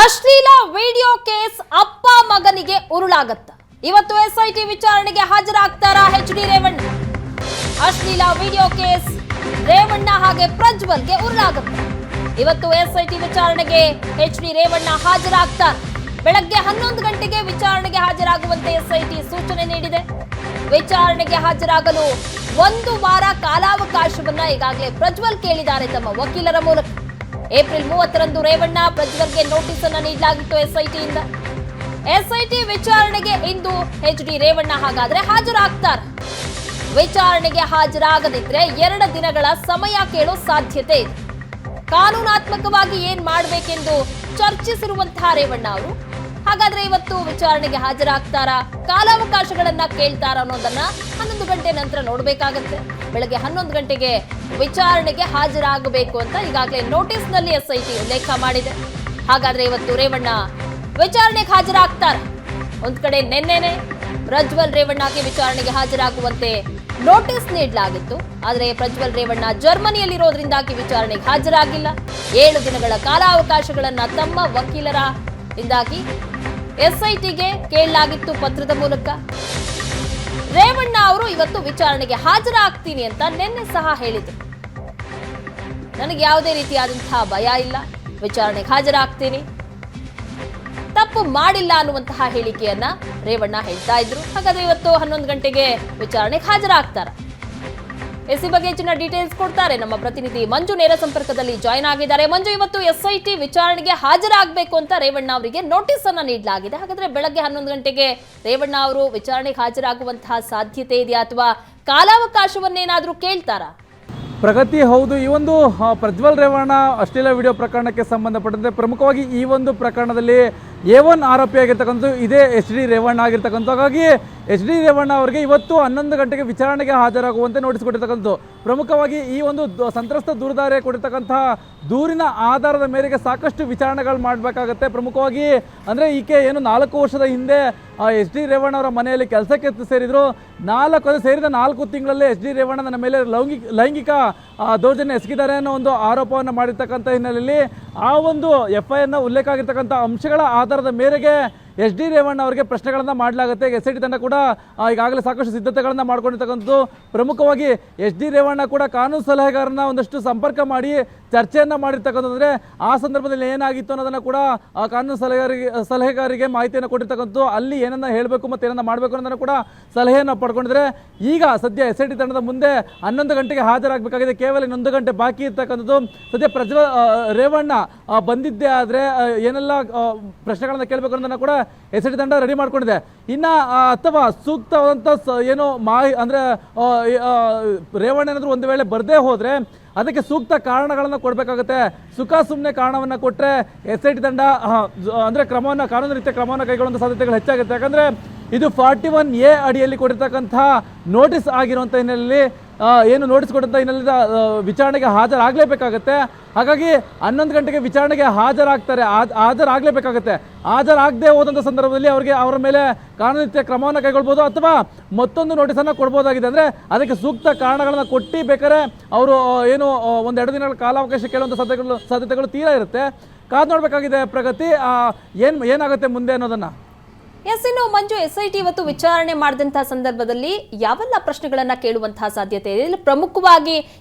ಅಶ್ಲೀಲ video case ಅಪ್ಪ ಮಗನಿಗೆ ಉರುಳಾಗತ್ತ. ಇವತ್ತು ಎಸ್ಐಟಿ ವಿಚಾರಣೆಗೆ ಹಾಜರಾಗ್ತಾರಾ ಎಚ್.ಡಿ. ರೇವಣ್ಣ. ಅಶ್ಲೀಲ ವಿಡಿಯೋ ಕೇಸ್ ರೇವಣ್ಣ ಹಾಗೆ ಪ್ರಜ್ವಲ್ಗೆ ಉರುಳಾಗತ್ತ. ಇವತ್ತು ಎಸ್ಐಟಿ ವಿಚಾರಣೆಗೆ ಎಚ್.ಡಿ. ರೇವಣ್ಣ ಹಾಜರಾಗ್ತಾರೆ. ಬೆಳಗ್ಗೆ 11 ಗಂಟೆಗೆ ವಿಚಾರಣೆಗೆ ಹಾಜರಾಗುವಂತೆ ಎಸ್ಐಟಿ ಸೂಚನೆ ನೀಡಿದೆ. ವಿಚಾರಣೆಗೆ ಹಾಜರಾಗಲು 1 ವಾರ ಕಾಲಾವಕಾಶವನ್ನ ಈಗಾಗಲೇ ಪ್ರಜ್ವಲ್ ಕೇಳಿದ್ದಾರೆ ತಮ್ಮ ವಕೀಲರ ಮೂಲಕ. ಏಪ್ರಿಲ್ 30ರಂದು ರೇವಣ್ಣ ಪ್ರಜ್ವಲ್ಗೆ ನೋಟಿಸ್ ಅನ್ನು ನೀಡಲಾಗಿತ್ತು ಎಸ್ಐಟಿಯಿಂದ. ಎಸ್ಐಟಿ ವಿಚಾರಣೆಗೆ ಇಂದು ಎಚ್.ಡಿ. ರೇವಣ್ಣ ಹಾಗಾದ್ರೆ ಹಾಜರಾಗ್ತಾರೆ. ವಿಚಾರಣೆಗೆ ಹಾಜರಾಗದಿದ್ರೆ 2 ದಿನಗಳ ಸಮಯ ಕೇಳೋ ಸಾಧ್ಯತೆ ಇದೆ. ಕಾನೂನಾತ್ಮಕವಾಗಿ ಏನ್ ಮಾಡಬೇಕೆಂದು ಚರ್ಚಿಸಿರುವಂತಹ ರೇವಣ್ಣ ಅವರು ಹಾಗಾದ್ರೆ ಇವತ್ತು ವಿಚಾರಣೆಗೆ ಹಾಜರಾಗ್ತಾರಾ, ಕಾಲಾವಕಾಶಗಳನ್ನ ಕೇಳ್ತಾರ ಅನ್ನೋದನ್ನ 11 ಗಂಟೆ ನಂತರ ನೋಡ್ಬೇಕಾಗತ್ತೆ. ಬೆಳಗ್ಗೆ 11 ಗಂಟೆಗೆ ವಿಚಾರಣೆಗೆ ಹಾಜರಾಗಬೇಕು ಅಂತ ಈಗಾಗಲೇ ನೋಟಿಸ್ ನಲ್ಲಿ ಎಸ್ಐಟಿ ಉಲ್ಲೇಖ ಮಾಡಿದೆ. ಹಾಗಾದ್ರೆ ಇವತ್ತು ರೇವಣ್ಣ ವಿಚಾರಣೆಗೆ ಹಾಜರಾಗ್ತಾರೆ. ಒಂದ್ ಕಡೆ ನಿನ್ನೆನೆ ಪ್ರಜ್ವಲ್ ರೇವಣ್ಣಗೆ ವಿಚಾರಣೆಗೆ ಹಾಜರಾಗುವಂತೆ ನೋಟಿಸ್ ನೀಡಲಾಗಿತ್ತು. ಆದರೆ ಪ್ರಜ್ವಲ್ ರೇವಣ್ಣ ಜರ್ಮನಿಯಲ್ಲಿರೋದ್ರಿಂದಾಗಿ ವಿಚಾರಣೆಗೆ ಹಾಜರಾಗಿಲ್ಲ. 7 ದಿನಗಳ ಕಾಲಾವಕಾಶಗಳನ್ನ ತಮ್ಮ ವಕೀಲರ ಇಂದಾಗಿ ಎಸ್ಐಟಿಗೆ ಕೇಳಲಾಗಿತ್ತು ಪತ್ರದ ಮೂಲಕ. ರೇವಣ್ಣ ಅವರು ಇವತ್ತು ವಿಚಾರಣೆಗೆ ಹಾಜರಾಗ್ತೀನಿ ಅಂತ ನಿನ್ನೆ ಸಹ ಹೇಳಿದ್ರು. ನನಗೆ ಯಾವುದೇ ರೀತಿಯಾದಂತಹ ಭಯ ಇಲ್ಲ, ವಿಚಾರಣೆಗೆ ಹಾಜರಾಗ್ತೀನಿ, ತಪ್ಪು ಮಾಡಿಲ್ಲ ಅನ್ನುವಂತಹ ಹೇಳಿಕೆಯನ್ನ ರೇವಣ್ಣ ಹೇಳ್ತಾ ಇದ್ರು. ಹಾಗಾದ್ರೆ ಇವತ್ತು 11 ಗಂಟೆಗೆ ವಿಚಾರಣೆಗೆ ಹಾಜರಾಗ್ತಾರೆ. ಈ ಬಗ್ಗೆ ಹೆಚ್ಚಿನ ಡೀಟೇಲ್ಸ್ ಕೊಡ್ತಾರೆ ನಮ್ಮ ಪ್ರತಿನಿಧಿ ಮಂಜು. ನೇರ ಸಂಪರ್ಕದಲ್ಲಿ ಜಾಯ್ನ್ ಆಗಿದ್ದಾರೆ. ಮಂಜು, ಇವತ್ತು ಎಸ್ಐಟಿ ವಿಚಾರಣೆಗೆ ಹಾಜರಾಗಬೇಕು ಅಂತ ರೇವಣ್ಣ ಅವರಿಗೆ ನೋಟಿಸ್ ಅನ್ನ ನೀಡಲಾಗಿದೆ. ಹಾಗಾದ್ರೆ ಬೆಳಗ್ಗೆ 11 ಗಂಟೆಗೆ ರೇವಣ್ಣ ಅವರು ವಿಚಾರಣೆಗೆ ಹಾಜರಾಗುವಂತಹ ಸಾಧ್ಯತೆ ಇದೆಯಾ ಅಥವಾ ಕಾಲಾವಕಾಶವನ್ನೇನಾದ್ರೂ ಕೇಳ್ತಾರಾ? ಪ್ರಗತಿ, ಹೌದು. ಈ ಒಂದು ಪ್ರಜ್ವಲ್ ರೇವಣ್ಣ ಅಶ್ಲೀಲ ವಿಡಿಯೋ ಪ್ರಕರಣಕ್ಕೆ ಸಂಬಂಧಪಟ್ಟಂತೆ ಪ್ರಮುಖವಾಗಿ ಈ ಒಂದು ಪ್ರಕರಣದಲ್ಲಿ A1 ಆರೋಪಿ ಆಗಿರ್ತಕ್ಕಂಥ ಇದೇ ಎಚ್.ಡಿ. ರೇವಣ್ಣ ಆಗಿರ್ತಕ್ಕಂಥ. ಹಾಗಾಗಿ ಎಚ್.ಡಿ. ರೇವಣ್ಣ ಅವರಿಗೆ ಇವತ್ತು 11 ಗಂಟೆಗೆ ವಿಚಾರಣೆಗೆ ಹಾಜರಾಗುವಂತೆ ನೋಟಿಸ್ ಕೊಟ್ಟಿರ್ತಕ್ಕಂಥ. ಪ್ರಮುಖವಾಗಿ ಈ ಒಂದು ಸಂತ್ರಸ್ತ ದೂರುದಾರ ಕೊಟ್ಟಿರ್ತಕ್ಕಂತಹ ದೂರಿನ ಆಧಾರದ ಮೇರೆಗೆ ಸಾಕಷ್ಟು ವಿಚಾರಣೆಗಳು ಮಾಡಬೇಕಾಗತ್ತೆ. ಪ್ರಮುಖವಾಗಿ ಅಂದರೆ ಈಕೆ ಏನು 4 ವರ್ಷದ ಹಿಂದೆ ಎಚ್.ಡಿ. ರೇವಣ್ಣ ಅವರ ಮನೆಯಲ್ಲಿ ಕೆಲಸಕ್ಕೆ ಸೇರಿದ್ರು. ಸೇರಿದ 4 ತಿಂಗಳಲ್ಲಿ ಎಚ್.ಡಿ. ರೇವಣ್ಣ ನನ್ನ ಮೇಲೆ ಲೈಂಗಿಕ ದೌರ್ಜನ್ಯ ಎಸಗಿದ್ದಾರೆ ಅನ್ನೋ ಒಂದು ಆರೋಪವನ್ನು ಮಾಡಿರ್ತಕ್ಕಂಥ ಹಿನ್ನೆಲೆಯಲ್ಲಿ ಆ ಒಂದು FIR ಉಲ್ಲೇಖ ಆಗಿರ್ತಕ್ಕಂಥ ಅಂಶಗಳ ಆಧಾರದ ಮೇರೆಗೆ ಎಚ್.ಡಿ. ರೇವಣ್ಣ ಅವರಿಗೆ ಪ್ರಶ್ನೆಗಳನ್ನು ಮಾಡಲಾಗುತ್ತೆ. ಎಸ್ಐಟಿ ತಂಡ ಕೂಡ ಈಗಾಗಲೇ ಸಾಕಷ್ಟು ಸಿದ್ಧತೆಗಳನ್ನು ಮಾಡ್ಕೊಂಡಿರ್ತಕ್ಕಂಥದ್ದು. ಪ್ರಮುಖವಾಗಿ ಎಚ್.ಡಿ. ರೇವಣ್ಣ ಕೂಡ ಕಾನೂನು ಸಲಹೆಗಾರನ ಒಂದಷ್ಟು ಸಂಪರ್ಕ ಮಾಡಿ ಚರ್ಚೆಯನ್ನು ಮಾಡಿರ್ತಕ್ಕಂಥದ್ದು. ಆ ಸಂದರ್ಭದಲ್ಲಿ ಏನಾಗಿತ್ತು ಅನ್ನೋದನ್ನು ಕೂಡ ಕಾನೂನು ಸಲಹೆಗಾರಿಗೆ ಮಾಹಿತಿಯನ್ನು ಕೊಟ್ಟಿರ್ತಕ್ಕಂಥದ್ದು. ಅಲ್ಲಿ ಏನನ್ನ ಹೇಳಬೇಕು ಮತ್ತು ಏನನ್ನ ಮಾಡಬೇಕು ಅನ್ನೋದನ್ನು ಕೂಡ ಸಲಹೆಯನ್ನು ಪಡ್ಕೊಂಡಿದ್ದಾರೆ. ಈಗ ಸದ್ಯ ಎಸ್ಐಟಿ ತಂಡದ ಮುಂದೆ 11 ಗಂಟೆಗೆ ಹಾಜರಾಗಬೇಕಾಗಿದೆ. ಕೇವಲ 1 ಗಂಟೆ ಬಾಕಿ ಇರ್ತಕ್ಕಂಥದ್ದು. ಸದ್ಯ ಪ್ರಜ್ವಲ್ ರೇವಣ್ಣ ಬಂದಿದ್ದೇ ಆದರೆ ಏನೆಲ್ಲ ಪ್ರಶ್ನೆಗಳನ್ನು ಕೇಳಬೇಕು ಅನ್ನೋದನ್ನು ಕೂಡ ಎಸ್ಐಟಿ ತಂಡ ರೆಡಿ ಮಾಡ್ಕೊಂಡಿದೆ. ಇನ್ನು ಅಥವಾ ಸೂಕ್ತವಾದಂಥ ಏನು ಅಂದರೆ ರೇವಣ್ಣ ಏನಾದರೂ ಒಂದು ವೇಳೆ ಬರದೇ ಹೋದರೆ ಅದಕ್ಕೆ ಸೂಕ್ತ ಕಾರಣಗಳನ್ನು ಕೊಡಬೇಕಾಗುತ್ತೆ. ಸುಮ್ಮನೆ ಕಾರಣವನ್ನು ಕೊಟ್ಟರೆ ಎಸ್ಐಟಿ ತಂಡ ಅಂದರೆ ಕಾನೂನು ರೀತಿಯ ಕ್ರಮವನ್ನು ಕೈಗೊಳ್ಳುವಂಥ ಸಾಧ್ಯತೆಗಳು ಹೆಚ್ಚಾಗುತ್ತೆ. ಯಾಕಂದರೆ ಇದು 41A ಅಡಿಯಲ್ಲಿ ಕೊಟ್ಟಿರ್ತಕ್ಕಂತಹ ನೋಟಿಸ್ ಆಗಿರುವಂಥ ಹಿನ್ನೆಲೆಯಲ್ಲಿ ಏನು ನೋಟಿಸ್ ಕೊಟ್ಟಂಥ ಹಿನ್ನೆಲೆಯಿಂದ ವಿಚಾರಣೆಗೆ ಹಾಜರಾಗಲೇಬೇಕಾಗತ್ತೆ. ಹಾಗಾಗಿ 11 ಗಂಟೆಗೆ ವಿಚಾರಣೆಗೆ ಹಾಜರಾಗಲೇಬೇಕಾಗತ್ತೆ. ಹಾಜರಾಗದೆ ಹೋದಂಥ ಸಂದರ್ಭದಲ್ಲಿ ಅವರ ಮೇಲೆ ಕಾನೂನು ರೀತಿಯ ಕ್ರಮವನ್ನು ಕೈಗೊಳ್ಬೋದು ಅಥವಾ ಮತ್ತೊಂದು ನೋಟಿಸನ್ನು ಕೊಡ್ಬೋದಾಗಿದೆ. ಅಂದರೆ ಅದಕ್ಕೆ ಸೂಕ್ತ ಕಾರಣಗಳನ್ನು ಕೊಟ್ಟು ಬೇಕಾದ್ರೆ ಅವರು ಏನು 1-2 ದಿನಗಳ ಕಾಲಾವಕಾಶ ಕೇಳುವಂಥ ಸಾಧ್ಯತೆಗಳು ತೀರಾ ಇರುತ್ತೆ. ಕಾದು ನೋಡಬೇಕಾಗಿದೆ ಪ್ರಗತಿ, ಏನಾಗುತ್ತೆ ಮುಂದೆ ಅನ್ನೋದನ್ನು. ಇನ್ನು ಮಂಜು, ಎಸ್ಐಟಿ ಇವತ್ತು ವಿಚಾರಣೆ ಮಾಡಿದಂತಹ ಸಂದರ್ಭದಲ್ಲಿ ಯಾವೆಲ್ಲ ಪ್ರಶ್ನೆಗಳನ್ನ ಕೇಳುವಂತಹ ಸಾಧ್ಯತೆ ಇದೆ? ಇಲ್ಲಿ ಪ್ರಮುಖವಾಗಿ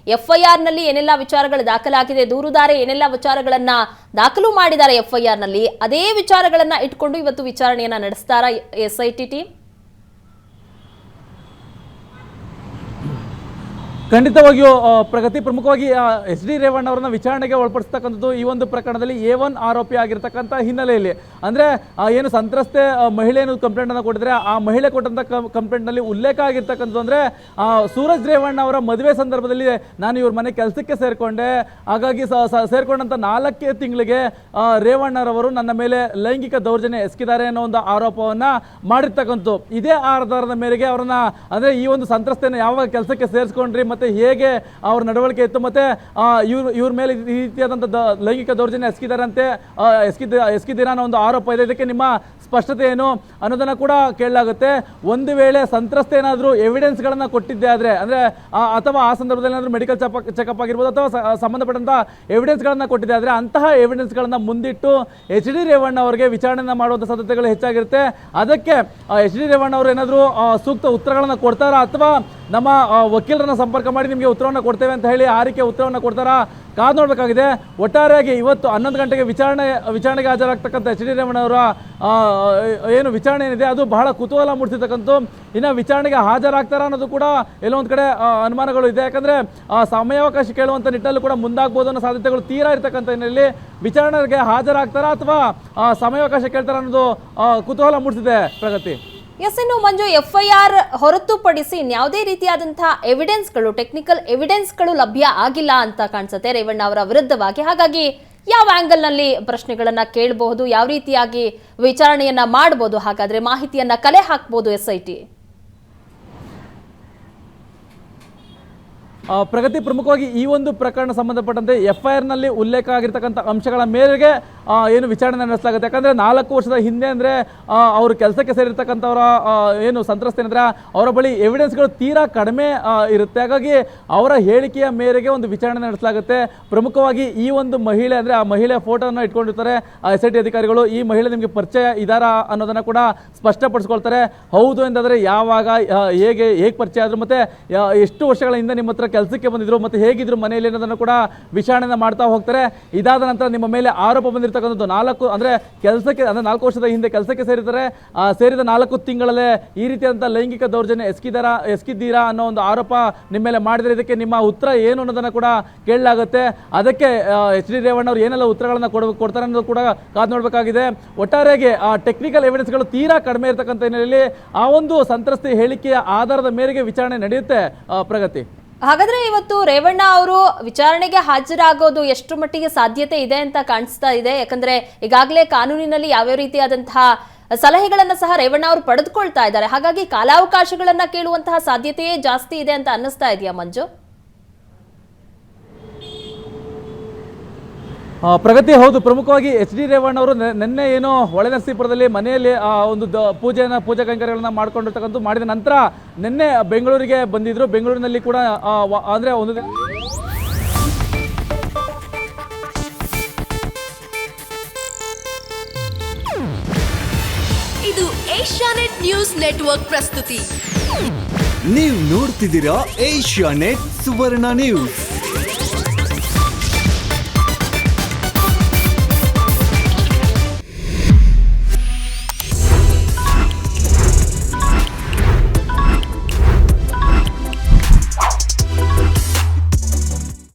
FIR ನಲ್ಲಿ ಏನೆಲ್ಲ ವಿಚಾರಗಳು ದಾಖಲಾಗಿದೆ, ದೂರುದಾರೆ ಏನೆಲ್ಲ ವಿಚಾರಗಳನ್ನ ದಾಖಲು ಮಾಡಿದ್ದಾರೆ FIR ನಲ್ಲಿ, ಅದೇ ವಿಚಾರಗಳನ್ನ ಇಟ್ಕೊಂಡು ಇವತ್ತು ವಿಚಾರಣೆಯನ್ನ ನಡೆಸ್ತಾರಾ ಎಸ್ಐಟಿ ಟೀಮ್? ಖಂಡಿತವಾಗಿಯೂ ಪ್ರಗತಿ, ಪ್ರಮುಖವಾಗಿ ಎಚ್.ಡಿ. ರೇವಣ್ಣ ಅವರನ್ನ ವಿಚಾರಣೆಗೆ ಒಳಪಡಿಸ್ತಕ್ಕಂಥದ್ದು ಈ ಒಂದು ಪ್ರಕರಣದಲ್ಲಿ A1 ಆರೋಪಿ ಆಗಿರ್ತಕ್ಕಂಥ ಹಿನ್ನೆಲೆಯಲ್ಲಿ. ಅಂದರೆ ಏನು ಸಂತ್ರಸ್ತೆ ಮಹಿಳೆಯನ್ನು ಕಂಪ್ಲೇಂಟನ್ನು ಕೊಟ್ಟಿದ್ರೆ ಆ ಮಹಿಳೆ ಕೊಟ್ಟಂಥ ಕಂಪ್ಲೇಂಟ್ನಲ್ಲಿ ಉಲ್ಲೇಖ ಆಗಿರ್ತಕ್ಕಂಥದ್ದು ಅಂದರೆ ಸೂರಜ್ ರೇವಣ್ಣ ಅವರ ಮದುವೆ ಸಂದರ್ಭದಲ್ಲಿ ನಾನು ಇವ್ರ ಮನೆ ಕೆಲಸಕ್ಕೆ ಸೇರಿಕೊಂಡೆ, ಹಾಗಾಗಿ ಸೇರಿಕೊಂಡಂಥ 4 ತಿಂಗಳಿಗೆ ರೇವಣ್ಣರವರು ನನ್ನ ಮೇಲೆ ಲೈಂಗಿಕ ದೌರ್ಜನ್ಯ ಎಸಗಿದ್ದಾರೆ ಅನ್ನೋ ಒಂದು ಆರೋಪವನ್ನು ಮಾಡಿರ್ತಕ್ಕಂಥದ್ದು. ಇದೇ ಆಧಾರದ ಮೇರೆಗೆ ಅವರನ್ನ ಅಂದರೆ ಈ ಒಂದು ಸಂತ್ರಸ್ತೆಯನ್ನು ಯಾವಾಗ ಕೆಲಸಕ್ಕೆ ಸೇರಿಸ್ಕೊಂಡ್ರಿ ಮತ್ತು ಮತ್ತು ಹೇಗೆ ಅವ್ರ ನಡವಳಿಕೆ ಇತ್ತು ಮತ್ತು ಇವ್ರ ಮೇಲೆ ಈ ರೀತಿಯಾದಂಥ ಲೈಂಗಿಕ ದೌರ್ಜನ್ಯ ಎಸಗಿದ್ದೀರಾ ಅನ್ನೋ ಒಂದು ಆರೋಪ ಇದೆ. ಇದಕ್ಕೆ ನಿಮ್ಮ ಸ್ಪಷ್ಟತೆ ಏನು ಅನ್ನೋದನ್ನು ಕೂಡ ಕೇಳಲಾಗುತ್ತೆ. ಒಂದು ವೇಳೆ ಸಂತ್ರಸ್ತೆ ಏನಾದರೂ ಎವಿಡೆನ್ಸ್ಗಳನ್ನು ಕೊಟ್ಟಿದ್ದೆ ಆದರೆ ಅಂದರೆ ಅಥವಾ ಆ ಸಂದರ್ಭದಲ್ಲಿ ಏನಾದರೂ ಮೆಡಿಕಲ್ ಚೆಕಪ್ ಆಗಿರ್ಬೋದು ಅಥವಾ ಸಂಬಂಧಪಟ್ಟಂಥ ಎವಿಡೆನ್ಸ್ಗಳನ್ನು ಕೊಟ್ಟಿದ್ದೆ ಆದರೆ ಅಂತಹ ಎವಿಡೆನ್ಸ್ಗಳನ್ನು ಮುಂದಿಟ್ಟು ಎಚ್ ಡಿ ರೇವಣ್ಣ ಅವರಿಗೆ ವಿಚಾರಣೆಯನ್ನು ಮಾಡುವಂಥ ಸಾಧ್ಯತೆಗಳು ಹೆಚ್ಚಾಗಿರುತ್ತೆ. ಅದಕ್ಕೆ ಎಚ್ ಡಿ ರೇವಣ್ಣ ಅವರು ಏನಾದರೂ ಸೂಕ್ತ ಉತ್ತರಗಳನ್ನು ಕೊಡ್ತಾರಾ ಅಥವಾ ನಮ್ಮ ವಕೀಲರನ್ನ ಸಂಪರ್ಕ ಮಾಡಿ ನಿಮಗೆ ಉತ್ತರವನ್ನು ಕೊಡ್ತೇವೆ ಅಂತ ಹೇಳಿ ಆ ರೀತಿಯ ಉತ್ತರವನ್ನು ಕೊಡ್ತಾರಾ ಕಾದು ನೋಡಬೇಕಾಗಿದೆ. ಒಟ್ಟಾರೆಯಾಗಿ ಇವತ್ತು 11 ಗಂಟೆಗೆ ವಿಚಾರಣೆಗೆ ಹಾಜರಾಗ್ತಕ್ಕಂಥ ಎಚ್ ಡಿ ರೇವಣ್ಣ ಅವರ ಏನು ವಿಚಾರಣೆ ಏನಿದೆ ಅದು ಬಹಳ ಕುತೂಹಲ ಮೂಡಿಸಿರ್ತಕ್ಕಂಥ. ಇನ್ನು ವಿಚಾರಣೆಗೆ ಹಾಜರಾಗ್ತಾರಾ ಅನ್ನೋದು ಕೂಡ ಎಲ್ಲೋ ಒಂದು ಕಡೆ ಅನುಮಾನಗಳು ಇದೆ. ಯಾಕಂದರೆ ಸಮಯಾವಕಾಶ ಕೇಳುವಂಥ ನಿಟ್ಟಲ್ಲೂ ಕೂಡ ಮುಂದಾಗ್ಬೋದು ಅನ್ನೋ ಸಾಧ್ಯತೆಗಳು ತೀರಾ ಇರ್ತಕ್ಕಂಥ ಹಿನ್ನೆಲೆಯಲ್ಲಿ ವಿಚಾರಣೆಗೆ ಹಾಜರಾಗ್ತಾರಾ ಅಥವಾ ಸಮಯಾವಕಾಶ ಕೇಳ್ತಾರಾ ಅನ್ನೋದು ಕುತೂಹಲ ಮೂಡಿಸಿದೆ. ಪ್ರಗತಿ. ಎಸ್, ಇನ್ನು ಮಂಜು, FIR ಹೊರತುಪಡಿಸಿ ಇನ್ಯಾವುದೇ ರೀತಿಯಾದಂತಹ ಎವಿಡೆನ್ಸ್ಗಳು, ಟೆಕ್ನಿಕಲ್ ಎವಿಡೆನ್ಸ್ಗಳು ಲಭ್ಯ ಆಗಿಲ್ಲ ಅಂತ ಕಾಣಿಸುತ್ತೆ ರೇವಣ್ಣ ಅವರ ವಿರುದ್ಧವಾಗಿ. ಹಾಗಾಗಿ ಯಾವ ಆಂಗಲ್ನಲ್ಲಿ ಪ್ರಶ್ನೆಗಳನ್ನ ಕೇಳಬಹುದು, ಯಾವ ರೀತಿಯಾಗಿ ವಿಚಾರಣೆಯನ್ನ ಮಾಡಬಹುದು, ಹಾಗಾದ್ರೆ ಮಾಹಿತಿಯನ್ನ ಕಲೆ ಹಾಕಬಹುದು SIT? ಪ್ರಗತಿ, ಪ್ರಮುಖವಾಗಿ ಈ ಒಂದು ಪ್ರಕರಣ ಸಂಬಂಧಪಟ್ಟಂತೆ FIR ನಲ್ಲಿ ಉಲ್ಲೇಖ ಆಗಿರ್ತಕ್ಕಂಥ ಅಂಶಗಳ ಮೇರೆಗೆ ಏನು ವಿಚಾರಣೆ ನಡೆಸಲಾಗುತ್ತೆ. ಯಾಕಂದರೆ 4 ವರ್ಷದ ಹಿಂದೆ ಅಂದರೆ ಅವರು ಕೆಲಸಕ್ಕೆ ಸೇರಿರ್ತಕ್ಕಂಥವರ ಏನು ಸಂತ್ರಸ್ತೆ ಏನಂದರೆ ಅವರ ಬಳಿ ಎವಿಡೆನ್ಸ್ಗಳು ತೀರಾ ಕಡಿಮೆ ಇರುತ್ತೆ. ಹಾಗಾಗಿ ಅವರ ಹೇಳಿಕೆಯ ಮೇರೆಗೆ ಒಂದು ವಿಚಾರಣೆ ನಡೆಸಲಾಗುತ್ತೆ. ಪ್ರಮುಖವಾಗಿ ಈ ಒಂದು ಮಹಿಳೆ ಅಂದರೆ ಆ ಮಹಿಳೆಯ ಫೋಟೋನ ಇಟ್ಕೊಂಡಿರ್ತಾರೆ SIT ಅಧಿಕಾರಿಗಳು. ಈ ಮಹಿಳೆ ನಿಮಗೆ ಪರಿಚಯ ಇದ್ದಾರಾ ಅನ್ನೋದನ್ನು ಕೂಡ ಸ್ಪಷ್ಟಪಡಿಸ್ಕೊಳ್ತಾರೆ. ಹೌದು ಎಂದಾದರೆ ಯಾವಾಗ, ಹೇಗೆ ಪರಿಚಯ ಆದರು ಮತ್ತು ಎಷ್ಟು ವರ್ಷಗಳ ಹಿಂದೆ ನಿಮ್ಮ ಹತ್ರ ಕೆಲಸಕ್ಕೆ ಬಂದಿದ್ರು ಮತ್ತು ಹೇಗಿದ್ರು ಮನೆಯಲ್ಲಿ ಅನ್ನೋದನ್ನು ಕೂಡ ವಿಚಾರಣೆ ಮಾಡ್ತಾ ಹೋಗ್ತಾರೆ. ಇದಾದ ನಂತರ ನಿಮ್ಮ ಮೇಲೆ ಆರೋಪ ಬಂದಿರತಕ್ಕಂಥದ್ದು 4 ವರ್ಷದ ಹಿಂದೆ ಕೆಲಸಕ್ಕೆ ಸೇರಿದ್ದಾರೆ. ಸೇರಿದ 4 ತಿಂಗಳಲ್ಲೇ ಈ ರೀತಿಯಾದಂಥ ಲೈಂಗಿಕ ದೌರ್ಜನ್ಯ ಎಸಗಿದ್ದೀರಾ ಅನ್ನೋ ಒಂದು ಆರೋಪ ನಿಮ್ಮ ಮೇಲೆ ಮಾಡಿದರೆ ಇದಕ್ಕೆ ನಿಮ್ಮ ಉತ್ತರ ಏನು ಅನ್ನೋದನ್ನು ಕೂಡ ಕೇಳಲಾಗುತ್ತೆ. ಅದಕ್ಕೆ ಎಚ್ ಡಿ ರೇವಣ್ಣ ಅವರು ಏನೆಲ್ಲ ಉತ್ತರಗಳನ್ನು ಕೊಡ್ತಾರೆ ಅನ್ನೋದು ಕೂಡ ಕಾದು ನೋಡಬೇಕಾಗಿದೆ. ಒಟ್ಟಾರೆಯಾಗಿ ಟೆಕ್ನಿಕಲ್ ಎವಿಡೆನ್ಸ್ಗಳು ತೀರಾ ಕಡಿಮೆ ಇರತಕ್ಕಂಥ ಹಿನ್ನೆಲೆಯಲ್ಲಿ ಆ ಒಂದು ಸಂತ್ರಸ್ತೆ ಹೇಳಿಕೆಯ ಆಧಾರದ ಮೇರೆಗೆ ವಿಚಾರಣೆ ನಡೆಯುತ್ತೆ. ಪ್ರಗತಿ. ಹಾಗಾದ್ರೆ ಇವತ್ತು ರೇವಣ್ಣ ಅವರು ವಿಚಾರಣೆಗೆ ಹಾಜರಾಗೋದು ಎಷ್ಟು ಮಟ್ಟಿಗೆ ಸಾಧ್ಯತೆ ಇದೆ ಅಂತ ಕಾಣಿಸ್ತಾ ಇದೆ? ಯಾಕಂದ್ರೆ ಈಗಾಗಲೇ ಕಾನೂನಿನಲ್ಲಿ ಯಾವ್ಯಾವ ರೀತಿಯಾದಂತಹ ಸಲಹೆಗಳನ್ನ ಸಹ ರೇವಣ್ಣ ಅವರು ಪಡೆದುಕೊಳ್ತಾ ಇದ್ದಾರೆ. ಹಾಗಾಗಿ ಕಾಲಾವಕಾಶಗಳನ್ನ ಕೇಳುವಂತಹ ಸಾಧ್ಯತೆಯೇ ಜಾಸ್ತಿ ಇದೆ ಅಂತ ಅನ್ನಿಸ್ತಾ ಇದೆಯಾ ಮಂಜು? ಪ್ರಗತಿ, ಹೌದು. ಪ್ರಮುಖವಾಗಿ ಎಚ್ ಡಿ ರೇವಣ್ಣ ಅವರು ನಿನ್ನೆ ಏನು ಹೊಳೆನರಸೀಪುರದಲ್ಲಿ ಮನೆಯಲ್ಲಿ ಒಂದು ಪೂಜಾ ಕೈಂಕರ್ಯಗಳನ್ನು ಮಾಡಿಕೊಂಡಿರ್ತಕ್ಕಂಥ ಮಾಡಿದ ನಂತರ ನಿನ್ನೆ ಬೆಂಗಳೂರಿಗೆ ಬಂದಿದ್ರು. ಬೆಂಗಳೂರಿನಲ್ಲಿ ಕೂಡ ಅಂದರೆ ಒಂದು ಇದು ಏಷ್ಯಾನೆಟ್ ನ್ಯೂಸ್ ನೆಟ್ವರ್ಕ್ ಪ್ರಸ್ತುತಿ. ನೀವು ನೋಡ್ತಿದ್ದೀರಾ ಏಷ್ಯಾನೆಟ್ ಸುವರ್ಣ ನ್ಯೂಸ್.